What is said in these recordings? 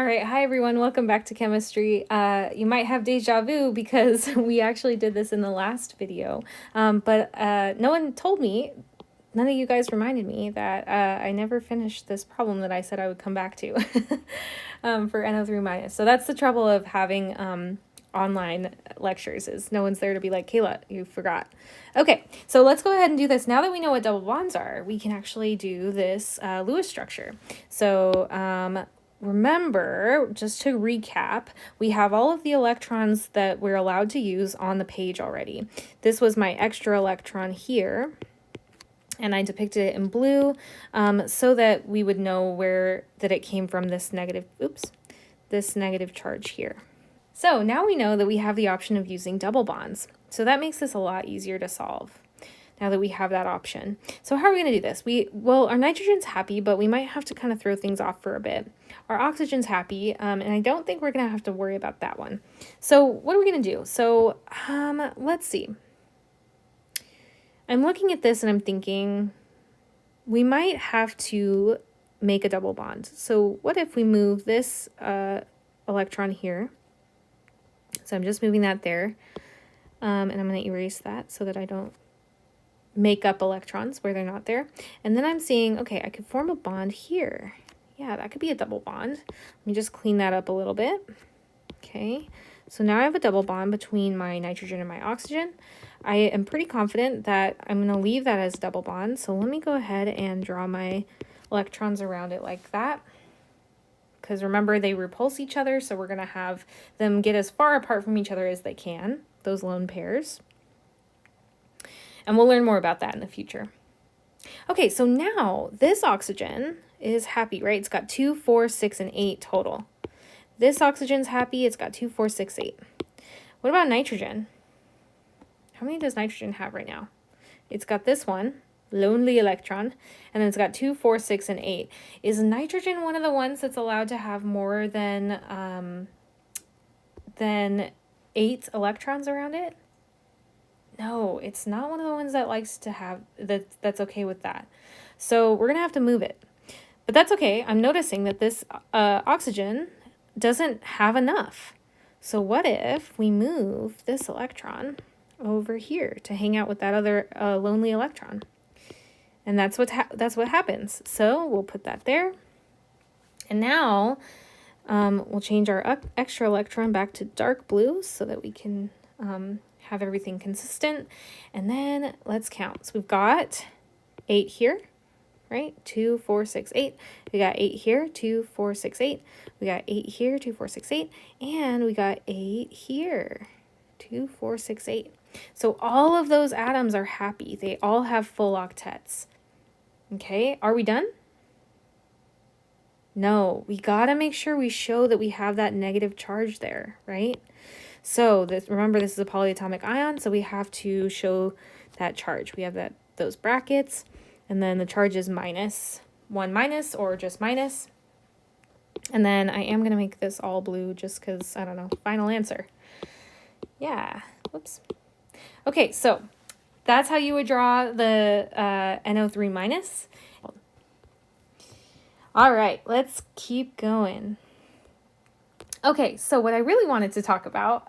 All right, hi everyone, welcome back to chemistry. You might have deja vu because we actually did this in the last video, but no one told me, none of you guys reminded me that I never finished this problem that I said I would come back to for NO3 minus. So that's the trouble of having online lectures, is no one's there to be like, Kayla, you forgot. Okay, so let's go ahead and do this. Now that we know what double bonds are, we can actually do this Lewis structure. So remember, just to recap, we have all of the electrons that we're allowed to use on the page already. This was my extra electron here, and I depicted it in blue so that we would know that it came from this negative, this negative charge here. So now we know that we have the option of using double bonds. So that makes this a lot easier to solve now that we have that option. So how are we going to do this? Well, our nitrogen's happy, but we might have to kind of throw things off for a bit. Our oxygen's happy, and I don't think we're going to have to worry about that one. So what are we going to do? So let's see. I'm looking at this and I'm thinking we might have to make a double bond. So what if we move this electron here? So I'm just moving that there, and I'm going to erase that so that I don't make up electrons where they're not there. And then I'm seeing, okay, I could form a bond here. Yeah, that could be a double bond. Let me just clean that up a little bit. Okay, so now I have a double bond between my nitrogen and my oxygen. I am pretty confident that I'm going to leave that as a double bond. So let me go ahead and draw my electrons around it like that. Because remember, they repulse each other, so we're going to have them get as far apart from each other as they can, those lone pairs. And we'll learn more about that in the future. Okay, so now this oxygen is happy, right? It's got 2, 4, 6, and 8 total. This oxygen's happy. It's got 2, 4, 6, 8. What about nitrogen? How many does nitrogen have right now? It's got this one, lonely electron, and then it's got 2, 4, 6, and 8. Is nitrogen one of the ones that's allowed to have more than 8 electrons around it? No, it's not one of the ones that likes to have, that's okay with that. So we're going to have to move it. But that's okay. I'm noticing that this oxygen doesn't have enough. So what if we move this electron over here to hang out with that other lonely electron? And that's what happens. So we'll put that there. And now we'll change our extra electron back to dark blue so that we can have everything consistent. And then let's count. So we've got 8 here, right? 2, 4, 6, 8. We got 8 here, 2, 4, 6, 8. We got 8 here, 2, 4, 6, 8. And we got 8 here, 2, 4, 6, 8. So all of those atoms are happy. They all have full octets. Okay, are we done? No, we gotta make sure we show that we have that negative charge there, right? So remember, this is a polyatomic ion, so we have to show that charge. We have those brackets, and then the charge is -1 minus, or just minus. And then I am going to make this all blue just because, I don't know, final answer. Yeah, whoops. Okay, so that's how you would draw the NO3 minus. All right, let's keep going. Okay, so what I really wanted to talk about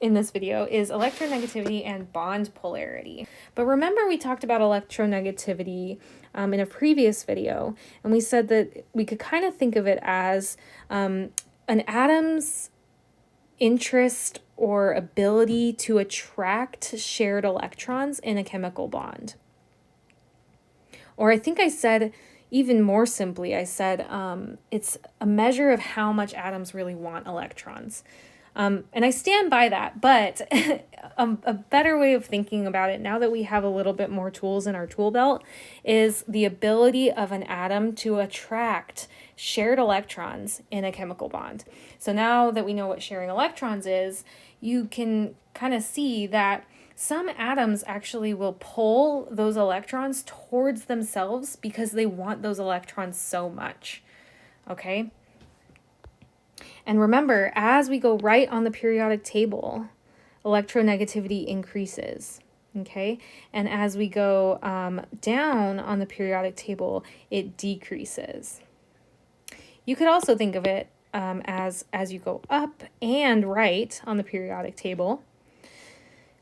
in this video is electronegativity and bond polarity. But remember, we talked about electronegativity in a previous video, and we said that we could kind of think of it as an atom's interest or ability to attract shared electrons in a chemical bond. Or I think I said, even more simply, I said it's a measure of how much atoms really want electrons. And I stand by that, but a better way of thinking about it, now that we have a little bit more tools in our tool belt, is the ability of an atom to attract shared electrons in a chemical bond. So now that we know what sharing electrons is, you can kind of see that some atoms actually will pull those electrons towards themselves because they want those electrons so much, okay? And remember, as we go right on the periodic table, electronegativity increases, okay? And as we go down on the periodic table, it decreases. You could also think of it as you go up and right on the periodic table,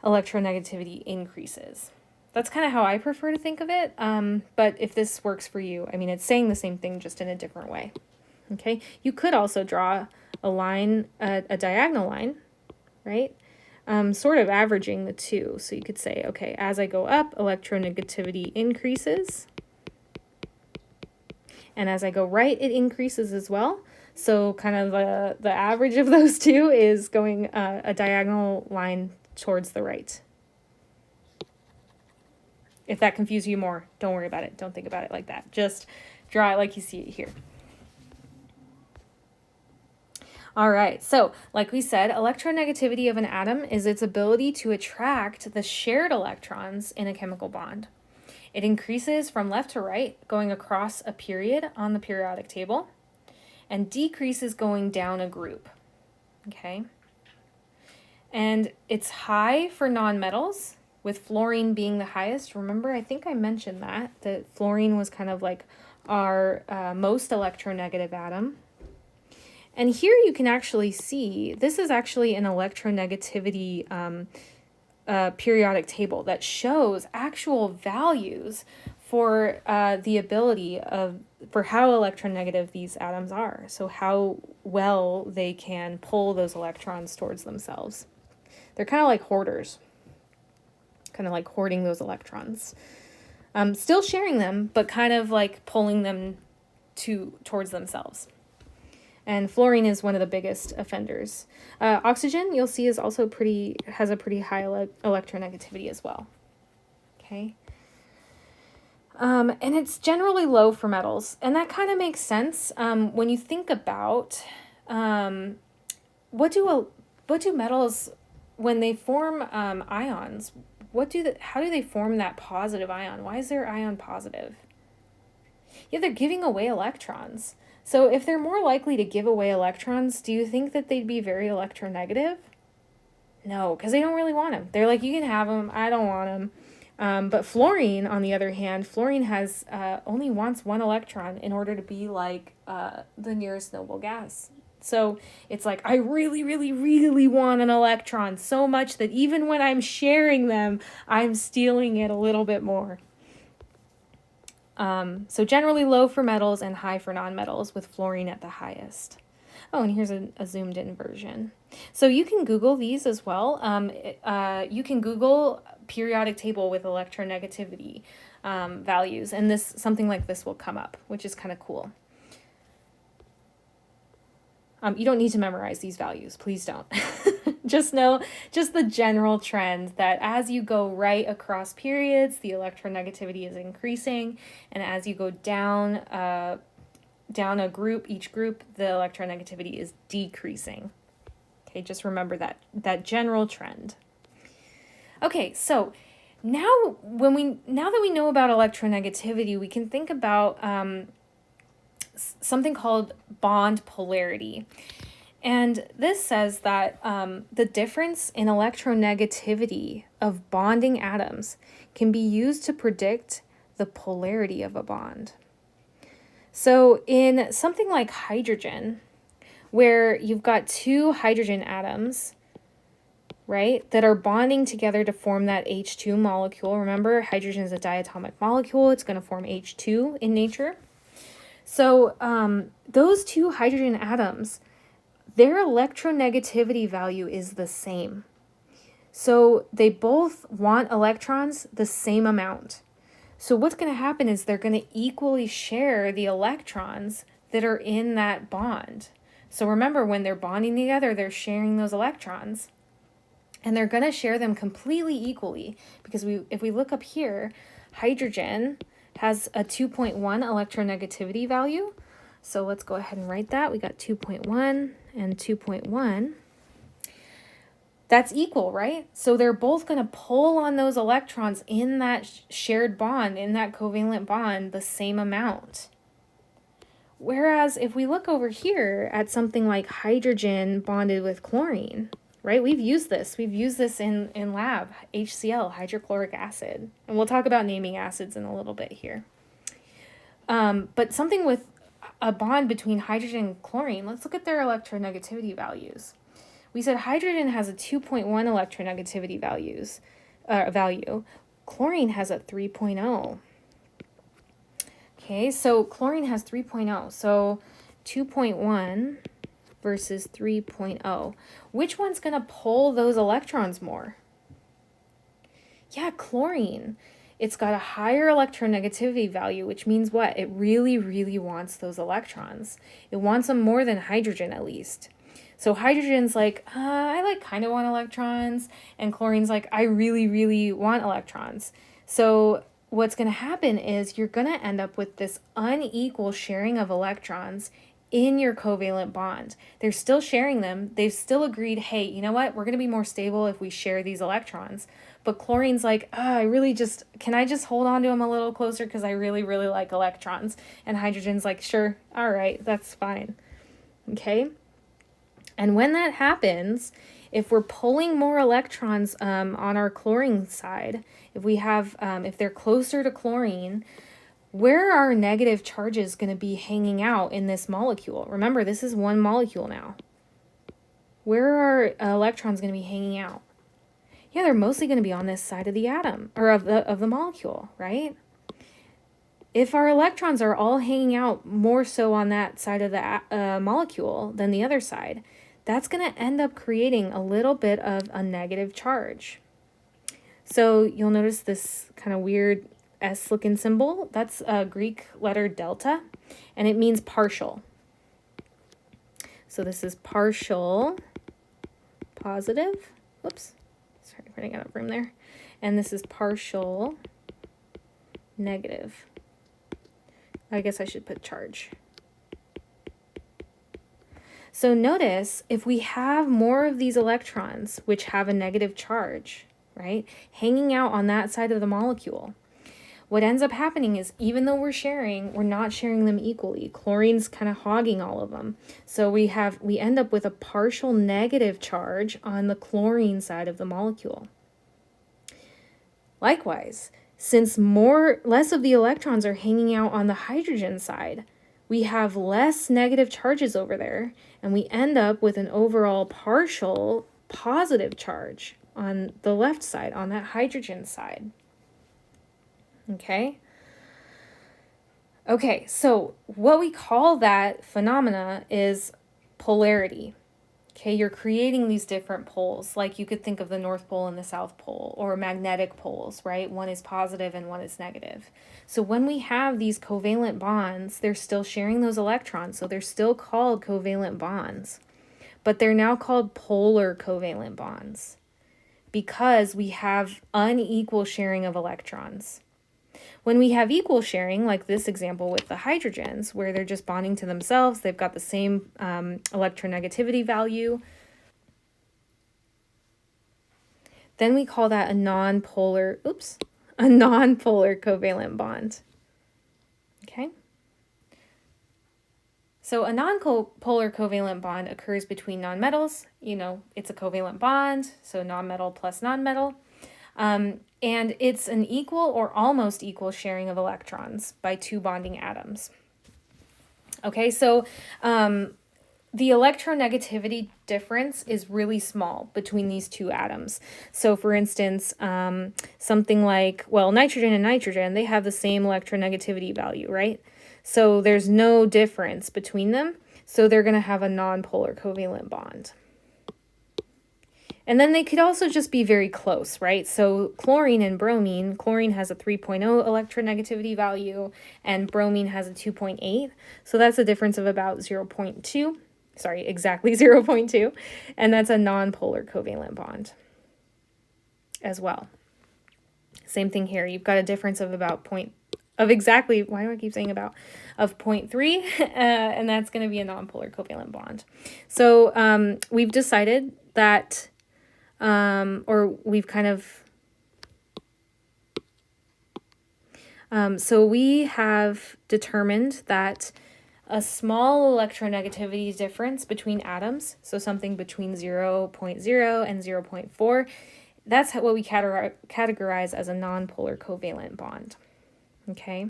electronegativity increases. That's kind of how I prefer to think of it, but if this works for you, I mean, it's saying the same thing just in a different way. Okay, you could also draw a line, a diagonal line, right? Sort of averaging the two. So you could say, okay, as I go up, electronegativity increases. And as I go right, it increases as well. So kind of the average of those two is going a diagonal line towards the right. If that confuses you more, don't worry about it. Don't think about it like that. Just draw it like you see it here. All right, so like we said, electronegativity of an atom is its ability to attract the shared electrons in a chemical bond. It increases from left to right, going across a period on the periodic table, and decreases going down a group. Okay? And it's high for nonmetals, with fluorine being the highest. Remember, I think I mentioned that fluorine was kind of like our most electronegative atom. And here you can actually see, this is actually an electronegativity periodic table that shows actual values for the ability for how electronegative these atoms are. So how well they can pull those electrons towards themselves. They're kind of like hoarders, kind of like hoarding those electrons. Still sharing them, but kind of like pulling them towards themselves. And fluorine is one of the biggest offenders. Oxygen, you'll see, is also has a pretty high electronegativity as well. Okay. And it's generally low for metals, and that kind of makes sense when you think about what do metals, when they form ions, how do they form that positive ion? Why is their ion positive? Yeah, they're giving away electrons. So if they're more likely to give away electrons, do you think that they'd be very electronegative? No, because they don't really want them. They're like, you can have them, I don't want them. But fluorine, on the other hand, fluorine has only wants one electron in order to be like the nearest noble gas. So it's like, I really, really, really want an electron so much that even when I'm sharing them, I'm stealing it a little bit more. So generally low for metals and high for nonmetals, with fluorine at the highest. Oh, and here's a zoomed in version. So you can Google these as well. You can Google periodic table with electronegativity values, and something like this will come up, which is kind of cool. You don't need to memorize these values, please don't. Just know the general trend that as you go right across periods, the electronegativity is increasing, and as you go down a group, each group, the electronegativity is decreasing. Okay, just remember that general trend. Okay, so now that we know about electronegativity, we can think about something called bond polarity. And this says that the difference in electronegativity of bonding atoms can be used to predict the polarity of a bond. So in something like hydrogen, where you've got two hydrogen atoms, right, that are bonding together to form that H2 molecule. Remember, hydrogen is a diatomic molecule. It's going to form H2 in nature. So those two hydrogen atoms, their electronegativity value is the same. So they both want electrons the same amount. So what's going to happen is they're going to equally share the electrons that are in that bond. So remember, when they're bonding together, they're sharing those electrons. And they're going to share them completely equally, because if we look up here, hydrogen has a 2.1 electronegativity value. So let's go ahead and write that. We got 2.1 and 2.1. That's equal, right? So they're both going to pull on those electrons in that shared bond, in that covalent bond, the same amount. Whereas if we look over here at something like hydrogen bonded with chlorine, right? We've used this in lab, HCl, hydrochloric acid. And we'll talk about naming acids in a little bit here. But something with a bond between hydrogen and chlorine, let's look at their electronegativity values. We said hydrogen has a 2.1 electronegativity value. Chlorine has a 3.0. Okay, so chlorine has 3.0. So 2.1 versus 3.0. Which one's going to pull those electrons more? Yeah, chlorine. It's got a higher electronegativity value, which means what? It really, really wants those electrons. It wants them more than hydrogen, at least. So hydrogen's like, I kind of want electrons, and chlorine's like, I really, really want electrons. So what's going to happen is you're going to end up with this unequal sharing of electrons in your covalent bond. They're still sharing them. They've still agreed, hey, you know what? We're going to be more stable if we share these electrons. But chlorine's like, can I just hold on to them a little closer because I really, really like electrons? And hydrogen's like, sure, all right, that's fine. Okay? And when that happens, if we're pulling more electrons on our chlorine side, if they're closer to chlorine, where are our negative charges going to be hanging out in this molecule? Remember, this is one molecule now. Where are electrons going to be hanging out? Yeah, they're mostly going to be on this side of the atom, or of the molecule, right? If our electrons are all hanging out more so on that side of the molecule than the other side, that's going to end up creating a little bit of a negative charge. So you'll notice this kind of weird S-looking symbol. That's a Greek letter delta, and it means partial. So this is partial positive. Whoops, sorry, running out of room there. And this is partial negative. I guess I should put charge. So notice if we have more of these electrons, which have a negative charge, right, hanging out on that side of the molecule, what ends up happening is even though we're not sharing them equally. Chlorine's kind of hogging all of them. So we end up with a partial negative charge on the chlorine side of the molecule. Likewise, since less of the electrons are hanging out on the hydrogen side, we have less negative charges over there, and we end up with an overall partial positive charge on the left side, on that hydrogen side. Okay, so what we call that phenomena is polarity. Okay, you're creating these different poles, like you could think of the North Pole and the South Pole, or magnetic poles, right? One is positive and one is negative. So when we have these covalent bonds, they're still sharing those electrons, so they're still called covalent bonds, but they're now called polar covalent bonds because we have unequal sharing of electrons. When we have equal sharing, like this example with the hydrogens, where they're just bonding to themselves, they've got the same electronegativity value, then we call that a non-polar covalent bond. Okay? So a non-polar covalent bond occurs between nonmetals. You know, it's a covalent bond, so nonmetal plus nonmetal. And it's an equal or almost equal sharing of electrons by two bonding atoms. Okay, so the electronegativity difference is really small between these two atoms. So for instance, something like, nitrogen and nitrogen, they have the same electronegativity value, right? So there's no difference between them. So they're going to have a non-polar covalent bond. And then they could also just be very close, right? So chlorine and bromine, chlorine has a 3.0 electronegativity value and bromine has a 2.8. So that's a difference of about 0.2. Sorry, exactly 0.2. And that's a non-polar covalent bond as well. Same thing here. You've got a difference of about exactly 0.3, and that's going to be a non-polar covalent bond. So we've decided that so we have determined that a small electronegativity difference between atoms, so something between 0.0 and 0.4, that's what we categorize as a non-polar covalent bond. Okay.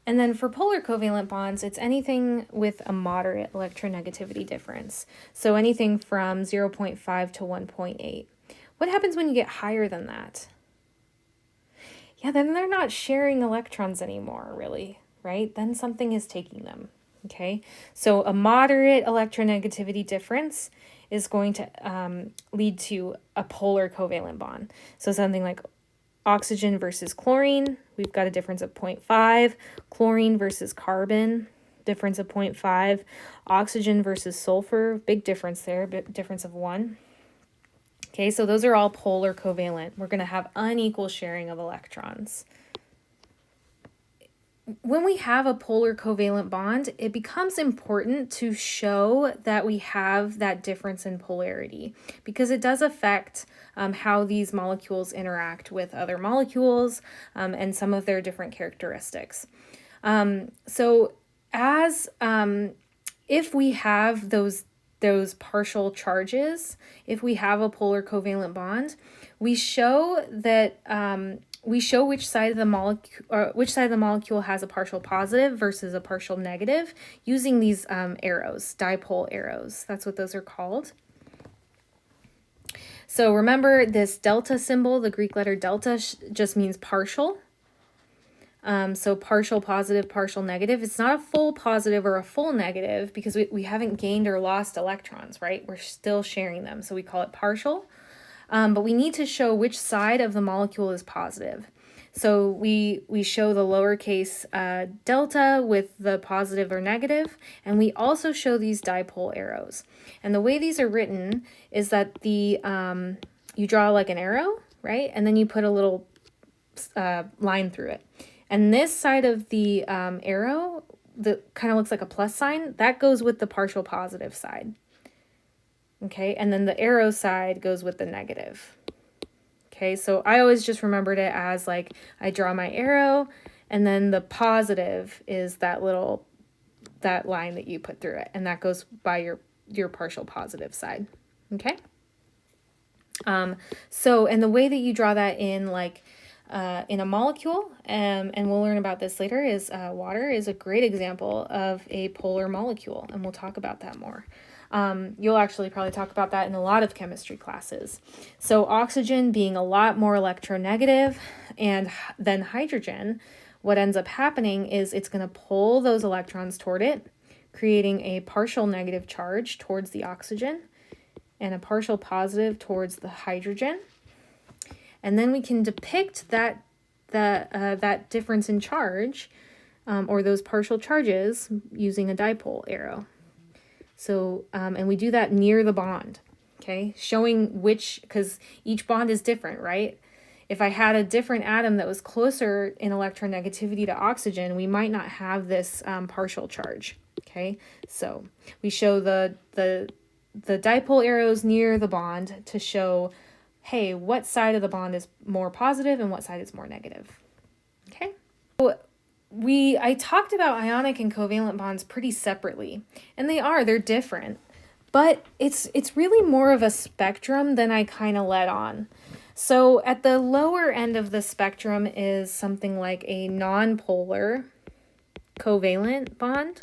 And then for polar covalent bonds, it's anything with a moderate electronegativity difference. So anything from 0.5 to 1.8. What happens when you get higher than that? Yeah, then they're not sharing electrons anymore, really, right? Then something is taking them, okay? So a moderate electronegativity difference is going to lead to a polar covalent bond. So something like oxygen versus chlorine, we've got a difference of 0.5. Chlorine versus carbon, difference of 0.5. Oxygen versus sulfur, big difference there, difference of 1. Okay, so those are all polar covalent. We're going to have unequal sharing of electrons. When we have a polar covalent bond, it becomes important to show that we have that difference in polarity because it does affect how these molecules interact with other molecules and some of their different characteristics. So if we have those partial charges, if we have a polar covalent bond, we show that which side of the molecule has a partial positive versus a partial negative using these arrows, dipole arrows. That's what those are called. So remember this delta symbol, the Greek letter delta just means partial. So partial positive, partial negative. It's not a full positive or a full negative because we haven't gained or lost electrons, right? We're still sharing them. So we call it partial. But we need to show which side of the molecule is positive. So we show the lowercase delta with the positive or negative, and we also show these dipole arrows. And the way these are written is that you draw like an arrow, right? And then you put a little line through it. And this side of the arrow that kind of looks like a plus sign, that goes with the partial positive side. Okay, and then the arrow side goes with the negative. Okay, so I always just remembered it as like I draw my arrow and then the positive is that line that you put through it, and that goes by your partial positive side. Okay. So, and the way that you draw that in in a molecule, and we'll learn about this later, is water is a great example of a polar molecule, and we'll talk about that more. You'll actually probably talk about that in a lot of chemistry classes. So oxygen being a lot more electronegative and then hydrogen, what ends up happening is it's going to pull those electrons toward it, creating a partial negative charge towards the oxygen and a partial positive towards the hydrogen. And then we can depict that difference in charge or those partial charges using a dipole arrow. So, and we do that near the bond, okay? Showing because each bond is different, right? If I had a different atom that was closer in electronegativity to oxygen, we might not have this partial charge, okay? So we show the dipole arrows near the bond to show, hey, what side of the bond is more positive and what side is more negative, okay? So I talked about ionic and covalent bonds pretty separately, and they're different, but it's really more of a spectrum than I kind of let on. So at the lower end of the spectrum is something like a nonpolar covalent bond,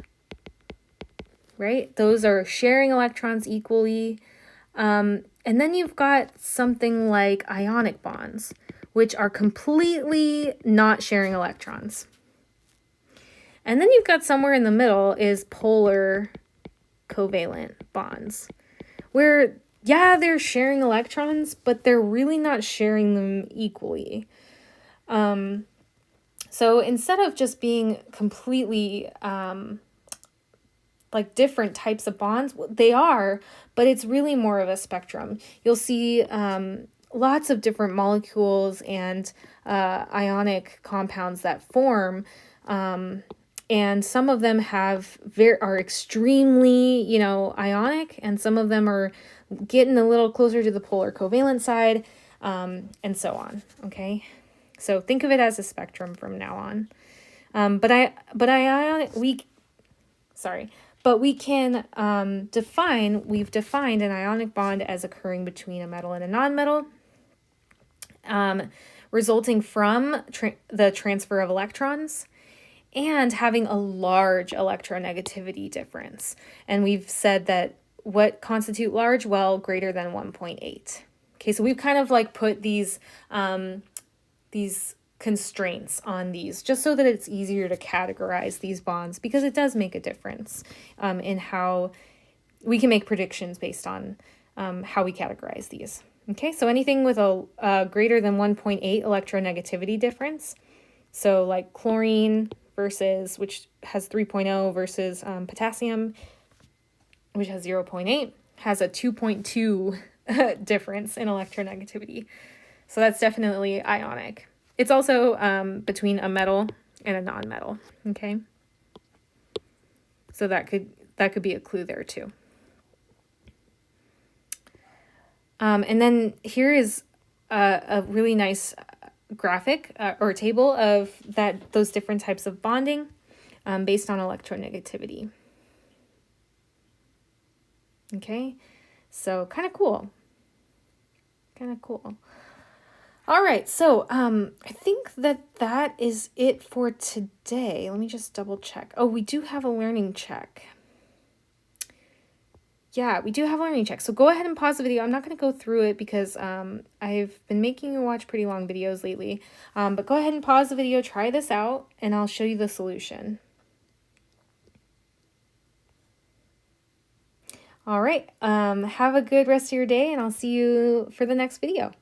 right? Those are sharing electrons equally. And then you've got something like ionic bonds, which are completely not sharing electrons. And then you've got somewhere in the middle is polar covalent bonds, where, yeah, they're sharing electrons, but they're really not sharing them equally. So instead of just being completely like different types of bonds, they are, but it's really more of a spectrum. You'll see lots of different molecules and ionic compounds that form, and some of them are extremely, ionic, and some of them are getting a little closer to the polar covalent side, and so on. Okay, so think of it as a spectrum from now on. We've defined an ionic bond as occurring between a metal and a nonmetal, resulting from the transfer of electrons. and having a large electronegativity difference. And we've said that what constitute large? Well, greater than 1.8. Okay, so we've kind of like put these constraints on these just so that it's easier to categorize these bonds, because it does make a difference in how we can make predictions based on how we categorize these. Okay, so anything with a greater than 1.8 electronegativity difference, so like chlorine versus, which has 3.0, versus potassium, which has 0.8, has a 2.2 difference in electronegativity. So that's definitely ionic. It's also between a metal and a non-metal, okay? So that could be a clue there too. And then here is a really nice graphic or table of those different types of bonding based on electronegativity. Okay, so kind of cool. All right, so I think that is it for today. Let me just double check. Oh, we do have a learning check. Yeah, we do have a learning check. So go ahead and pause the video. I'm not going to go through it because I've been making you watch pretty long videos lately. But go ahead and pause the video, try this out, and I'll show you the solution. All right, have a good rest of your day, and I'll see you for the next video.